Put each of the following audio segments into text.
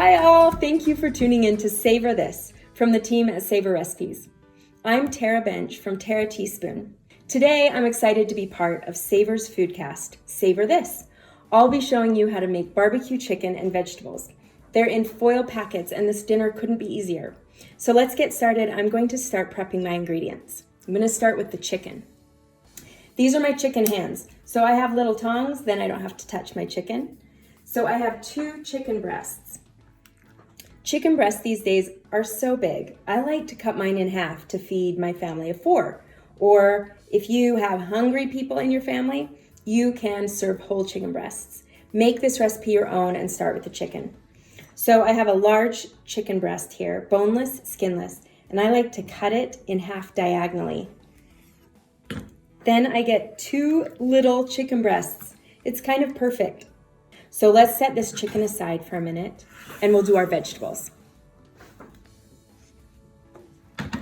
Hi all, thank you for tuning in to Savor This from the team at SavorThis. I'm Tara Bench from Tara Teaspoon. Today I'm excited to be part of Savor's foodcast, Savor This. I'll be showing you how to make barbecue chicken and vegetables. They're in foil packets and this dinner couldn't be easier. So let's get started. I'm going to start prepping my ingredients. I'm going to start with the chicken. These are my chicken hands. So I have little tongs, then I don't have to touch my chicken. So I have 2 chicken breasts. Chicken breasts these days are so big. I like to cut mine in half to feed my family of 4. Or if you have hungry people in your family, you can serve whole chicken breasts. Make this recipe your own and start with the chicken. So I have a large chicken breast here, boneless, skinless, and I like to cut it in half diagonally. Then I get 2 little chicken breasts. It's kind of perfect. So let's set this chicken aside for a minute and we'll do our vegetables.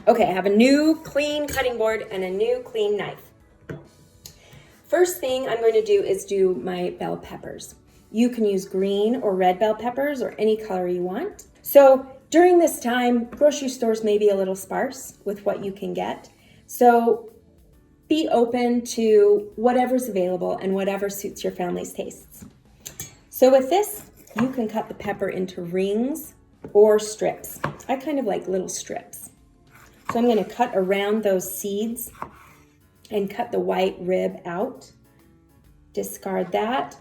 Okay, I have a new clean cutting board and a new clean knife. First thing I'm going to do is do my bell peppers. You can use green or red bell peppers or any color you want. So during this time, grocery stores may be a little sparse with what you can get. So be open to whatever's available and whatever suits your family's tastes. So with this, you can cut the pepper into rings or strips. I kind of like little strips. So I'm going to cut around those seeds and cut the white rib out. Discard that.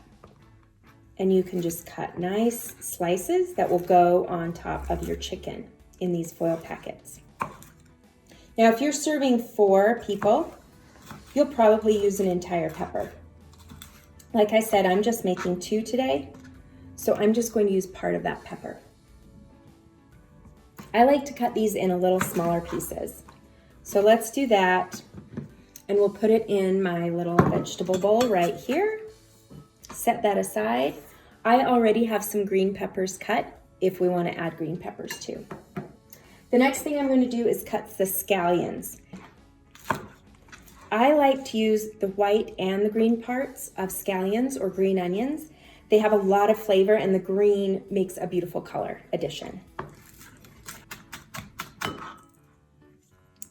And you can just cut nice slices that will go on top of your chicken in these foil packets. Now, if you're serving 4 people, you'll probably use an entire pepper. Like I said, I'm just making 2 today, so I'm just going to use part of that pepper. I like to cut these in a little smaller pieces. So let's do that, and we'll put it in my little vegetable bowl right here. Set that aside. I already have some green peppers cut if we want to add green peppers too. The next thing I'm going to do is cut the scallions. I like to use the white and the green parts of scallions or green onions. They have a lot of flavor and the green makes a beautiful color addition.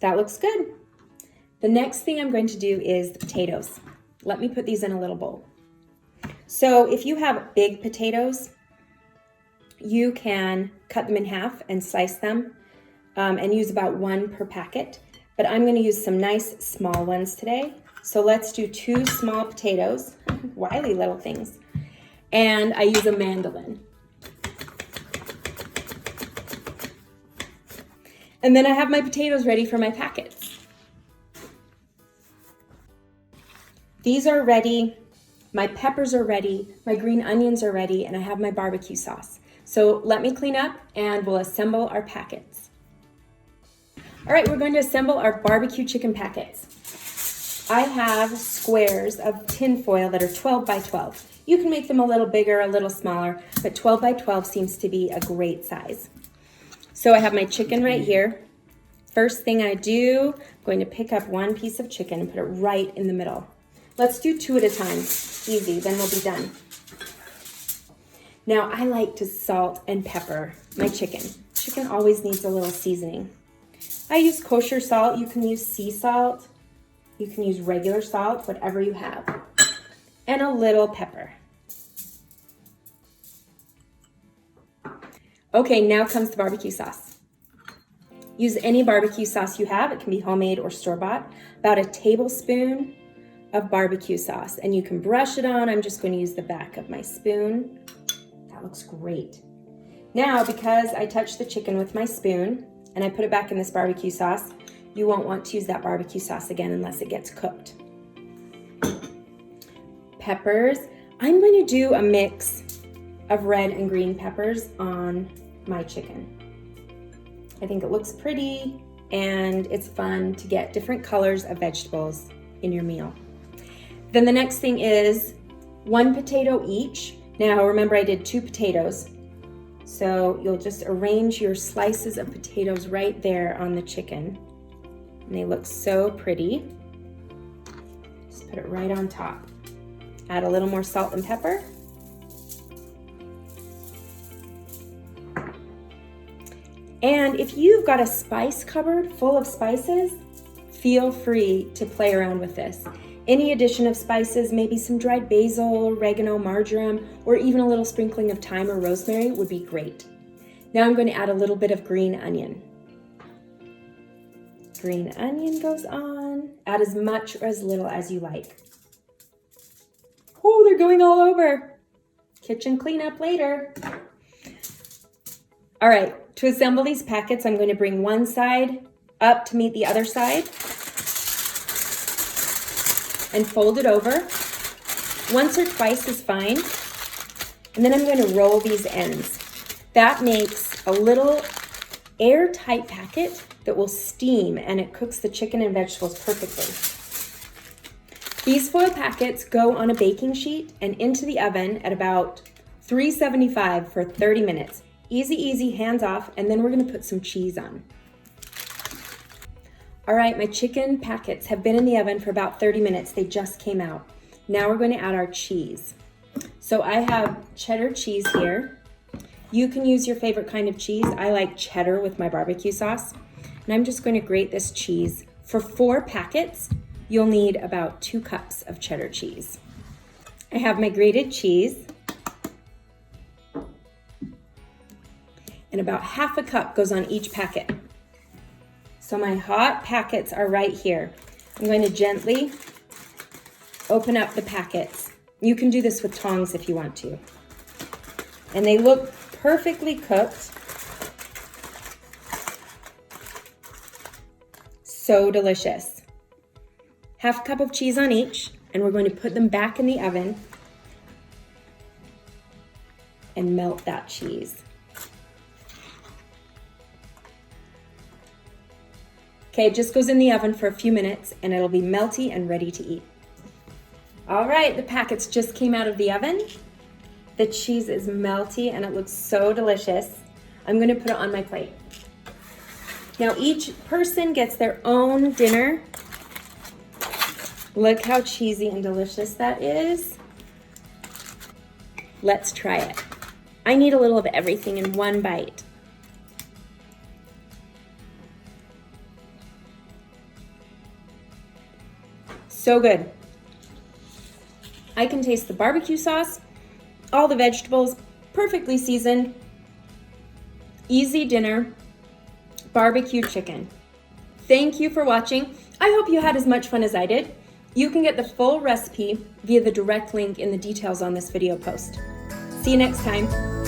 That looks good. The next thing I'm going to do is the potatoes. Let me put these in a little bowl. So if you have big potatoes, you can cut them in half and slice them and use about 1 per packet. But I'm going to use some nice small ones today. So let's do 2 small potatoes, wily little things. And I use a mandolin. And then I have my potatoes ready for my packets. These are ready. My peppers are ready. My green onions are ready. And I have my barbecue sauce. So let me clean up and we'll assemble our packets. All right, we're going to assemble our barbecue chicken packets. I have squares of tin foil that are 12 by 12. You can make them a little bigger, a little smaller, but 12 by 12 seems to be a great size. So I have my chicken right here. First thing I do, I'm going to pick up 1 piece of chicken and put it right in the middle. Let's do 2 at a time. Easy, then we'll be done. Now I like to salt and pepper my chicken. Chicken always needs a little seasoning. I use kosher salt. You can use sea salt. You can use regular salt, whatever you have. And a little pepper. Okay, now comes the barbecue sauce. Use any barbecue sauce you have. It can be homemade or store-bought. About a tablespoon of barbecue sauce. And you can brush it on. I'm just going to use the back of my spoon. That looks great. Now, because I touched the chicken with my spoon, and I put it back in this barbecue sauce, you won't want to use that barbecue sauce again unless it gets cooked. Peppers. I'm going to do a mix of red and green peppers on my chicken. I think it looks pretty and it's fun to get different colors of vegetables in your meal. Then the next thing is 1 potato each. Now remember I did 2 potatoes. So you'll just arrange your slices of potatoes right there on the chicken. And they look so pretty. Just put it right on top. Add a little more salt and pepper. And if you've got a spice cupboard full of spices, feel free to play around with this. Any addition of spices, maybe some dried basil, oregano, marjoram, or even a little sprinkling of thyme or rosemary would be great. Now I'm going to add a little bit of green onion. Green onion goes on. Add as much or as little as you like. Oh, they're going all over. Kitchen cleanup later. All right, to assemble these packets, I'm going to bring one side up to meet the other side and fold it over. Once or twice is fine. And then I'm going to roll these ends. That makes a little airtight packet that will steam, and it cooks the chicken and vegetables perfectly. These foil packets go on a baking sheet and into the oven at about 375 for 30 minutes. Easy, easy, hands off, and then we're gonna put some cheese on. All right, my chicken packets have been in the oven for about 30 minutes. They just came out. Now we're going to add our cheese. So I have cheddar cheese here. You can use your favorite kind of cheese. I like cheddar with my barbecue sauce. And I'm just going to grate this cheese. For 4 packets, you'll need about 2 cups of cheddar cheese. I have my grated cheese. And about half a cup goes on each packet. So my hot packets are right here. I'm going to gently open up the packets. You can do this with tongs if you want to. And they look perfectly cooked. So delicious. Half a cup of cheese on each, and we're going to put them back in the oven and melt that cheese. Okay, it just goes in the oven for a few minutes and it'll be melty and ready to eat. All right, the packets just came out of the oven. The cheese is melty and it looks so delicious. I'm going to put it on my plate. Now each person gets their own dinner. Look how cheesy and delicious that is. Let's try it. I need a little of everything in one bite. So good. I can taste the barbecue sauce, all the vegetables, perfectly seasoned, easy dinner, barbecue chicken. Thank you for watching. I hope you had as much fun as I did. You can get the full recipe via the direct link in the details on this video post. See you next time.